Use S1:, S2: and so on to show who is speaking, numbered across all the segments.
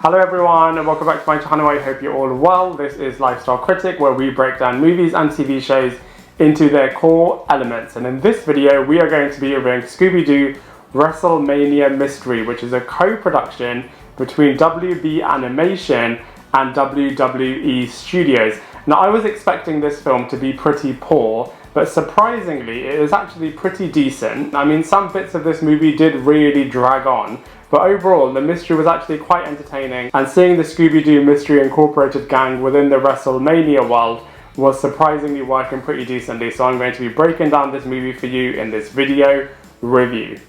S1: Hello everyone and welcome back to my channel. I hope you're all well. This is Lifestyle Critic, where we break down movies and TV shows into their core elements. And in this video we are going to be reviewing Scooby Doo WrestleMania Mystery, which is a co-production between WB Animation and WWE Studios. Now I was expecting this film to be pretty poor, but surprisingly it is actually pretty decent. I mean, some bits of this movie did really drag on, but overall the mystery was actually quite entertaining, and seeing the Scooby Doo Mystery Incorporated gang within the WrestleMania world was surprisingly working pretty decently. So I'm going to be breaking down this movie for you in this video review.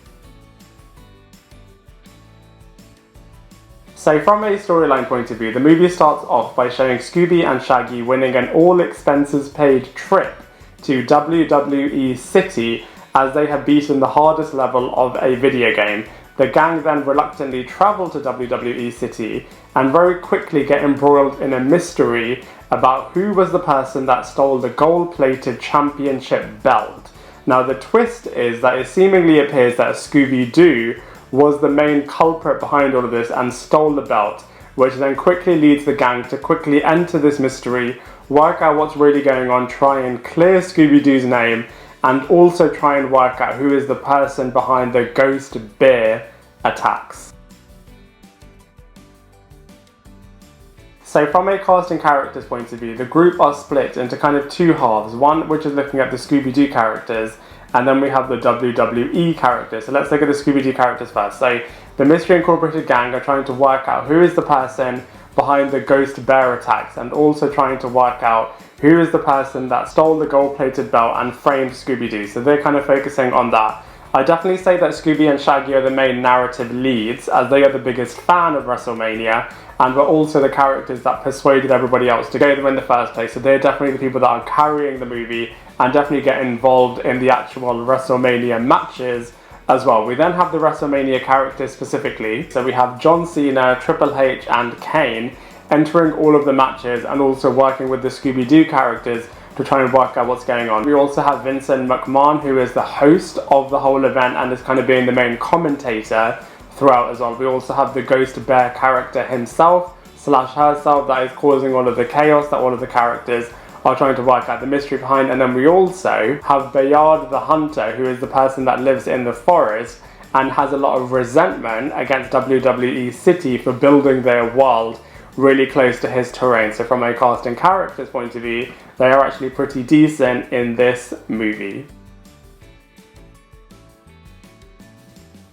S1: So from a storyline point of view, the movie starts off by showing Scooby and Shaggy winning an all-expenses-paid trip to WWE City as they have beaten the hardest level of a video game. The gang then reluctantly travel to WWE City and very quickly get embroiled in a mystery about who was the person that stole the gold-plated championship belt. Now the twist is that it seemingly appears that Scooby Doo was the main culprit behind all of this and stole the belt, which then quickly leads the gang to quickly enter this mystery, work out what's really going on, try and clear Scooby Doo's name, and also try and work out who is the person behind the ghost bear attacks. So from a casting characters point of view, the group are split into kind of two halves, one which is looking at the Scooby Doo characters, and then we have the WWE characters. So let's look at the Scooby Doo characters first. So the Mystery Incorporated gang are trying to work out who is the person behind the ghost bear attacks, and also trying to work out who is the person that stole the gold-plated belt and framed Scooby Doo. So they're kind of focusing on that. I definitely say that Scooby and Shaggy are the main narrative leads, as they are the biggest fan of WrestleMania and were also the characters that persuaded everybody else to go there in the first place. So they're definitely the people that are carrying the movie and definitely get involved in the actual WrestleMania matches as well. We then have the WrestleMania characters specifically. So we have John Cena, Triple H and Kane entering all of the matches and also working with the Scooby Doo characters to try and work out what's going on. We also have Vincent McMahon, who is the host of the whole event and is kind of being the main commentator throughout as well. We also have the Ghost Bear character himself / herself that is causing all of the chaos that all of the characters are trying to work out the mystery behind. And then we also have Bayard the Hunter, who is the person that lives in the forest and has a lot of resentment against WWE City for building their world really close to his terrain. So from a cast and characters point of view, they are actually pretty decent in this movie.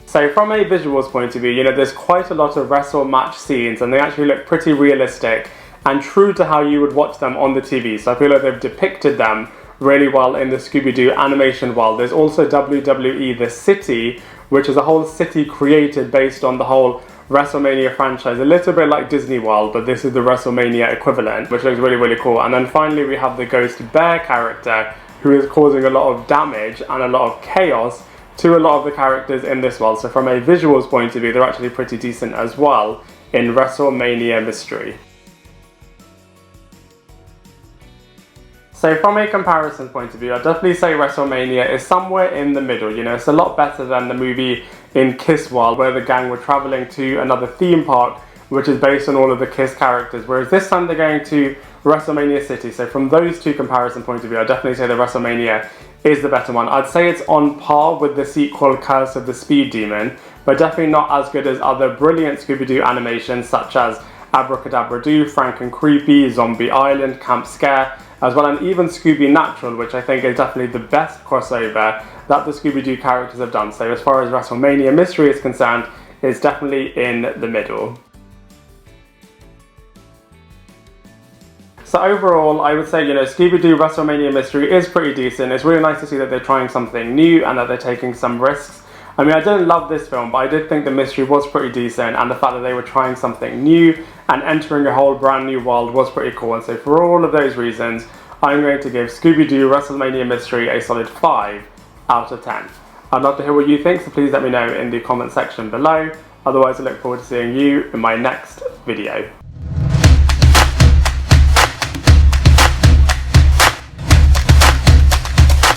S1: So from a visuals point of view, you know, there's quite a lot of wrestle match scenes and they actually look pretty realistic and true to how you would watch them on the TV. So I feel like they've depicted them really well in the Scooby Doo animation world. There's also WWE The City, which is a whole city created based on the whole WrestleMania franchise, a little bit like Disney World, but this is the WrestleMania equivalent, which looks really, really cool. And then finally we have the Ghost Bear character, who is causing a lot of damage and a lot of chaos to a lot of the characters in this world. So from a visuals point of view, they're actually pretty decent as well in WrestleMania Mystery. So from a comparison point of view, I'd definitely say WrestleMania is somewhere in the middle. You know, it's a lot better than the movie in Kiss World, where the gang were traveling to another theme park, which is based on all of the Kiss characters. Whereas this time they're going to WrestleMania City. So from those two comparison points of view, I'd definitely say the WrestleMania is the better one. I'd say it's on par with the sequel Curse of the Speed Demon, but definitely not as good as other brilliant Scooby Doo animations such as Abracadabra Doo, Frank and Creepy, Zombie Island, Camp Scare, as well, and even Scooby Natural, which I think is definitely the best crossover that the Scooby Doo characters have done. So as far as WrestleMania Mystery is concerned, it's definitely in the middle. So overall, I would say, you know, Scooby Doo WrestleMania Mystery is pretty decent. It's really nice to see that they're trying something new and that they're taking some risks. I mean, I didn't love this film, but I did think the mystery was pretty decent, and the fact that they were trying something new and entering a whole brand new world was pretty cool. And so for all of those reasons, I'm going to give Scooby Doo WrestleMania Mystery a solid 5 out of 10. I'd love to hear what you think, so please let me know in the comment section below. Otherwise, I look forward to seeing you in my next video.